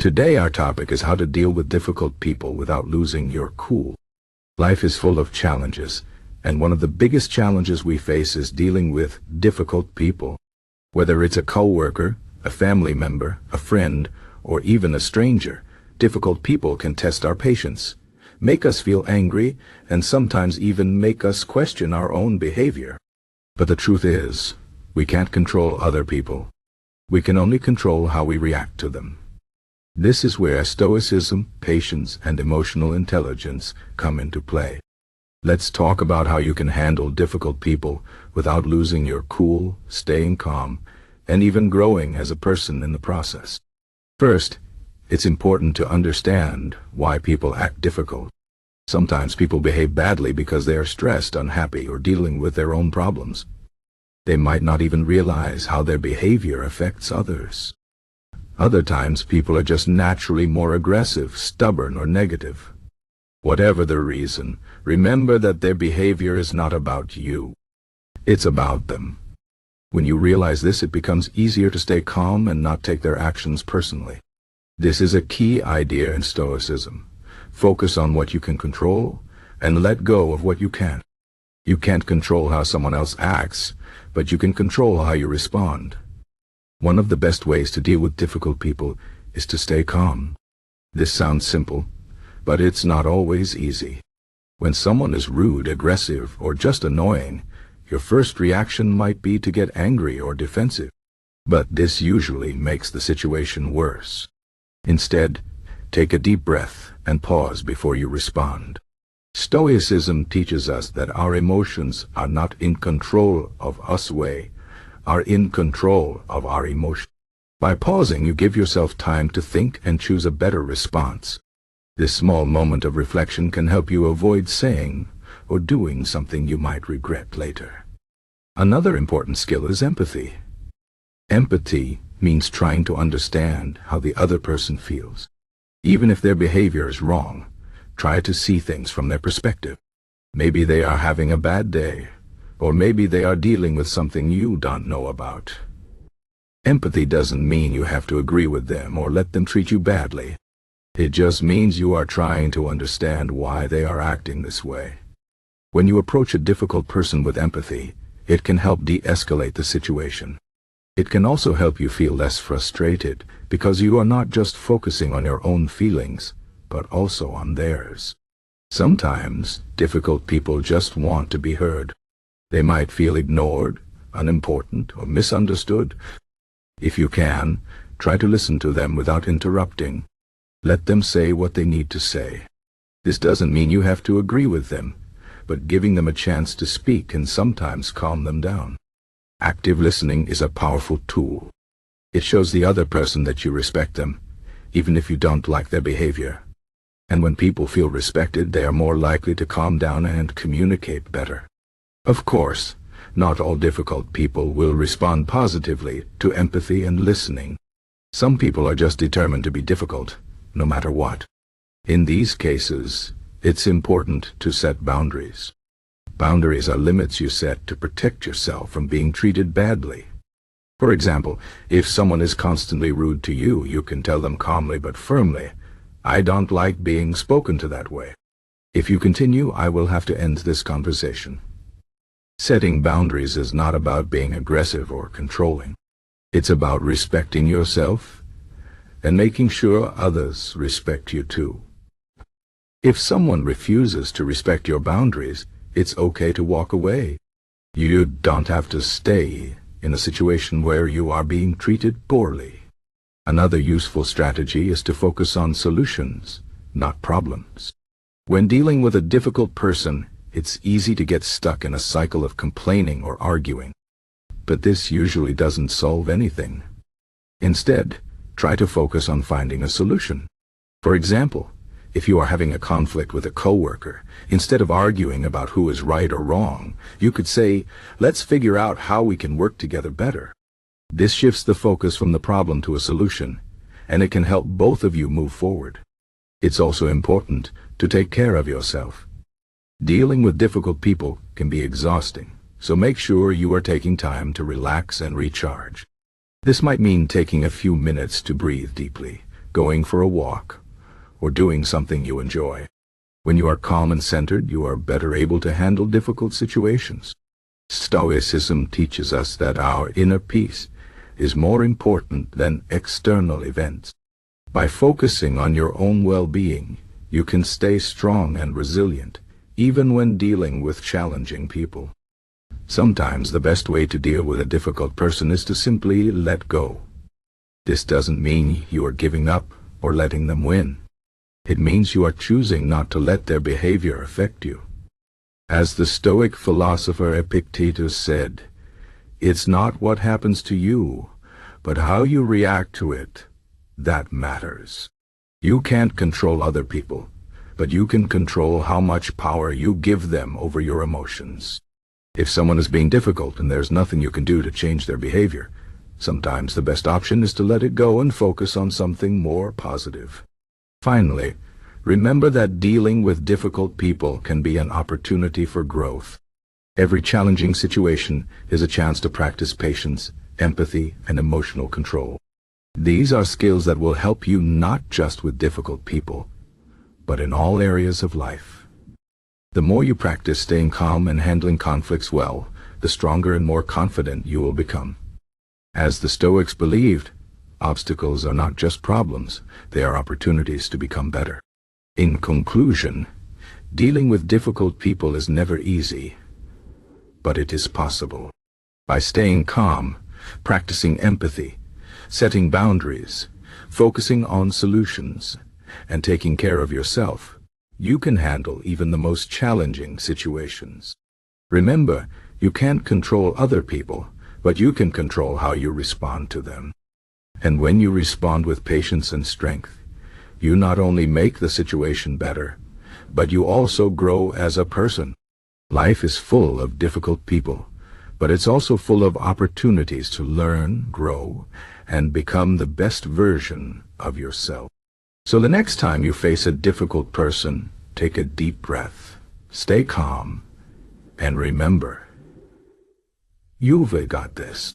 Today our topic is how to deal with difficult people without losing your cool. Life is full of challenges, and one of the biggest challenges we face is dealing with difficult people. Whether it's a coworker, a family member, a friend, or even a stranger, difficult people can test our patience, make us feel angry, and sometimes even make us question our own behavior. But the truth is, we can't control other people. We can only control how we react to them. This is where Stoicism, patience, and emotional intelligence come into play. Let's talk about how you can handle difficult people without losing your cool, staying calm, and even growing as a person in the process. First, it's important to understand why people act difficult. Sometimes people behave badly because they are stressed, unhappy, or dealing with their own problems. They might not even realize how their behavior affects others. Other times, people are just naturally more aggressive, stubborn, or negative. Whatever the reason, remember that their behavior is not about you. It's about them. When you realize this, it becomes easier to stay calm and not take their actions personally. This is a key idea in Stoicism. Focus on what you can control and let go of what you can't. You can't control how someone else acts, but you can control how you respond. One of the best ways to deal with difficult people is to stay calm. This sounds simple, but it's not always easy. When someone is rude, aggressive, or just annoying, your first reaction might be to get angry or defensive. But this usually makes the situation worse. Instead, take a deep breath and pause before you respond. Stoicism teaches us that our emotions are not in control of us, are in control of our emotions. By pausing, you give yourself time to think and choose a better response. This small moment of reflection can help you avoid saying or doing something you might regret later. Another important skill is empathy. Empathy means trying to understand how the other person feels. Even if their behavior is wrong, try to see things from their perspective. Maybe they are having a bad day, or maybe they are dealing with something you don't know about. Empathy doesn't mean you have to agree with them or let them treat you badly. It just means you are trying to understand why they are acting this way. When you approach a difficult person with empathy, it can help de-escalate the situation. It can also help you feel less frustrated because you are not just focusing on your own feelings, but also on theirs. Sometimes, difficult people just want to be heard. They might feel ignored, unimportant, or misunderstood. If you can, try to listen to them without interrupting. Let them say what they need to say. This doesn't mean you have to agree with them, but giving them a chance to speak can sometimes calm them down. Active listening is a powerful tool. It shows the other person that you respect them, even if you don't like their behavior. And when people feel respected, they are more likely to calm down and communicate better. Of course, not all difficult people will respond positively to empathy and listening. Some people are just determined to be difficult, no matter what. In these cases, it's important to set boundaries. Boundaries are limits you set to protect yourself from being treated badly. For example, if someone is constantly rude to you, you can tell them calmly but firmly, "I don't like being spoken to that way. If you continue, I will have to end this conversation." Setting boundaries is not about being aggressive or controlling. It's about respecting yourself and making sure others respect you too. If someone refuses to respect your boundaries, it's okay to walk away. You don't have to stay in a situation where you are being treated poorly. Another useful strategy is to focus on solutions, not problems. When dealing with a difficult person, it's easy to get stuck in a cycle of complaining or arguing. But this usually doesn't solve anything. Instead, try to focus on finding a solution. For example, if you are having a conflict with a coworker, instead of arguing about who is right or wrong, you could say, "Let's figure out how we can work together better." This shifts the focus from the problem to a solution, and it can help both of you move forward. It's also important to take care of yourself. Dealing with difficult people can be exhausting, so make sure you are taking time to relax and recharge. This might mean taking a few minutes to breathe deeply, going for a walk, or doing something you enjoy. When you are calm and centered, you are better able to handle difficult situations. Stoicism teaches us that our inner peace is more important than external events. By focusing on your own well-being, you can stay strong and resilient, even when dealing with challenging people. Sometimes the best way to deal with a difficult person is to simply let go. This doesn't mean you are giving up or letting them win. It means you are choosing not to let their behavior affect you. As the Stoic philosopher Epictetus said, "It's not what happens to you, but how you react to it that matters." You can't control other people, but you can control how much power you give them over your emotions. If someone is being difficult and there's nothing you can do to change their behavior, sometimes the best option is to let it go and focus on something more positive. Finally, remember that dealing with difficult people can be an opportunity for growth. Every challenging situation is a chance to practice patience, empathy, and emotional control. These are skills that will help you not just with difficult people, but in all areas of life. The more you practice staying calm and handling conflicts well, the stronger and more confident you will become. As the Stoics believed, obstacles are not just problems, they are opportunities to become better. In conclusion, dealing with difficult people is never easy, but it is possible. By staying calm, practicing empathy, setting boundaries, focusing on solutions, and taking care of yourself, you can handle even the most challenging situations. Remember, you can't control other people, but you can control how you respond to them. And when you respond with patience and strength, you not only make the situation better, but you also grow as a person. Life is full of difficult people, but it's also full of opportunities to learn, grow, and become the best version of yourself. So the next time you face a difficult person, take a deep breath, stay calm, and remember, you've got this.